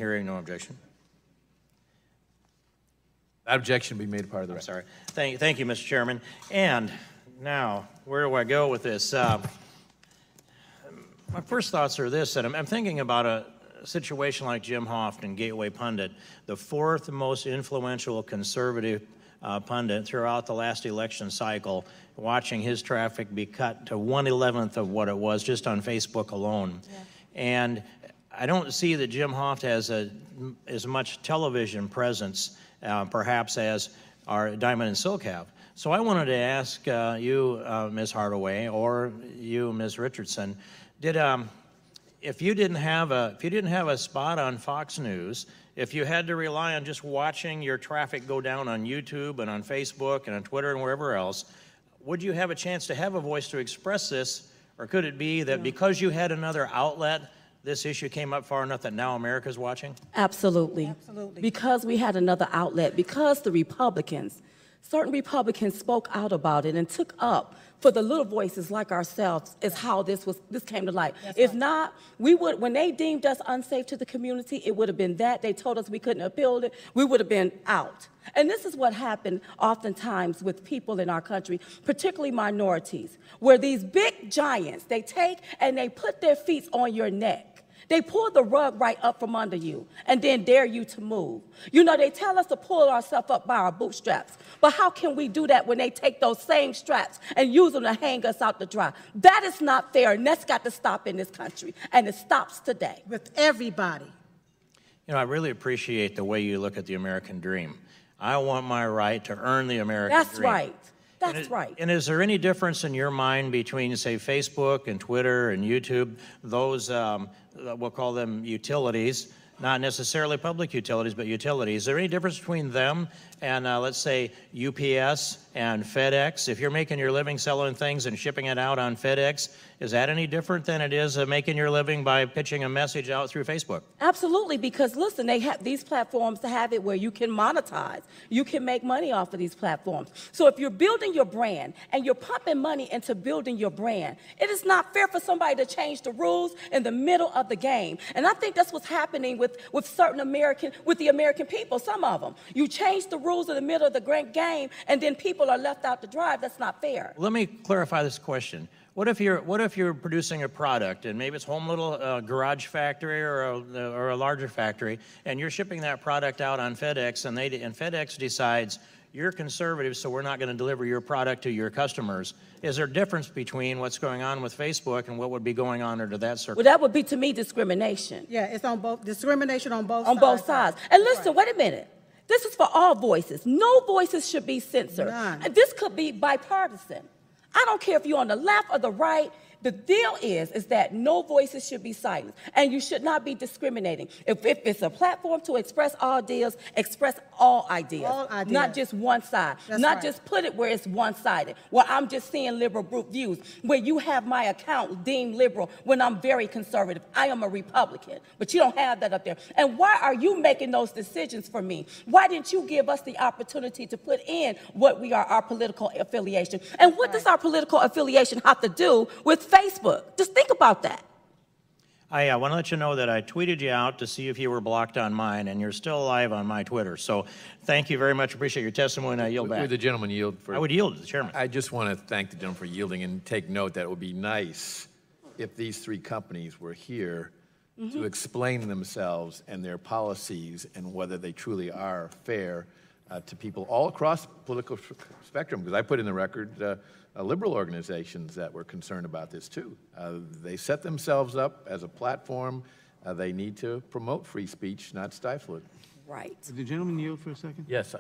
Hearing no objection. That objection be made a part of the record. Sorry. Thank you, Mr. Chairman. And now, where do I go with this? My first thoughts are this, that I'm thinking about a situation like Jim Hoft and Gateway Pundit, the fourth most influential conservative pundit throughout the last election cycle, watching his traffic be cut to 1/11 of what it was just on Facebook alone. Yeah. And I don't see that Jim Hoft has as much television presence perhaps as our Diamond and Silk have. So I wanted to ask you, Ms. Hardaway, or you, Ms. Richardson, if you didn't have a spot on Fox News, if you had to rely on just watching your traffic go down on YouTube and on Facebook and on Twitter and wherever else, would you have a chance to have a voice to express this, or could it be that because you had another outlet, this issue came up far enough that now America's watching? Absolutely. Absolutely. Because we had another outlet, because the Republicans, certain Republicans spoke out about it and took up for the little voices like ourselves is how this came to light. If not, we would, when they deemed us unsafe to the community, it would have been that. They told us we couldn't appeal it. We would have been out. And this is what happened oftentimes with people in our country, particularly minorities, where these big giants, they take and they put their feet on your neck. They pull the rug right up from under you and then dare you to move. You know, they tell us to pull ourselves up by our bootstraps. But how can we do that when they take those same straps and use them to hang us out to dry? That is not fair, and that's got to stop in this country. And it stops today. With everybody. You know, I really appreciate the way you look at the American dream. I want my right to earn the American dream. That's right. That's right. And is there any difference in your mind between, say, Facebook and Twitter and YouTube, those, we'll call them utilities, not necessarily public utilities, but utilities? Is there any difference between them and, let's say, UPS and FedEx? If you're making your living selling things and shipping it out on FedEx, is that any different than it is making your living by pitching a message out through Facebook? Absolutely, because listen, they have these platforms to have it where you can monetize. You can make money off of these platforms. So if you're building your brand and you're pumping money into building your brand, it is not fair for somebody to change the rules in the middle of the game. And I think that's what's happening with the American people, some of them. You change the rules in the middle of the great game and then people are left out to dry. That's not fair. Let me clarify this question. What if you're producing a product, and maybe it's home little garage factory or a larger factory, and you're shipping that product out on FedEx, and FedEx decides you're conservative, so we're not going to deliver your product to your customers. Is there a difference between what's going on with Facebook and what would be going on under that circle? Well, that would be, to me, discrimination. Yeah, it's on both, discrimination on both sides. On both sides. And listen, wait a minute. This is for all voices. No voices should be censored. None. And this could be bipartisan. I don't care if you're on the left or the right. The deal is that no voices should be silenced, and you should not be discriminating. If it's a platform to express all ideas, express all ideas. All ideas. Not just one side. That's not right. just put it where it's one-sided, where I'm just seeing liberal views, where you have my account deemed liberal when I'm very conservative. I am a Republican, but you don't have that up there. And why are you making those decisions for me? Why didn't you give us the opportunity to put in what we are, our political affiliation? And what does our political affiliation have to do with Facebook? Just think about that. I want to let you know that I tweeted you out to see if you were blocked on mine, and you're still alive on my Twitter. So thank you very much. Appreciate your testimony, and I yield back. Would the gentleman yield? I would yield to the chairman. I just want to thank the gentleman for yielding and take note that it would be nice if these three companies were here to explain themselves and their policies and whether they truly are fair to people all across the political spectrum. Because I put in the record liberal organizations that were concerned about this too. They set themselves up as a platform. They need to promote free speech, not stifle it. Right. Did the gentleman yield for a second? Yes.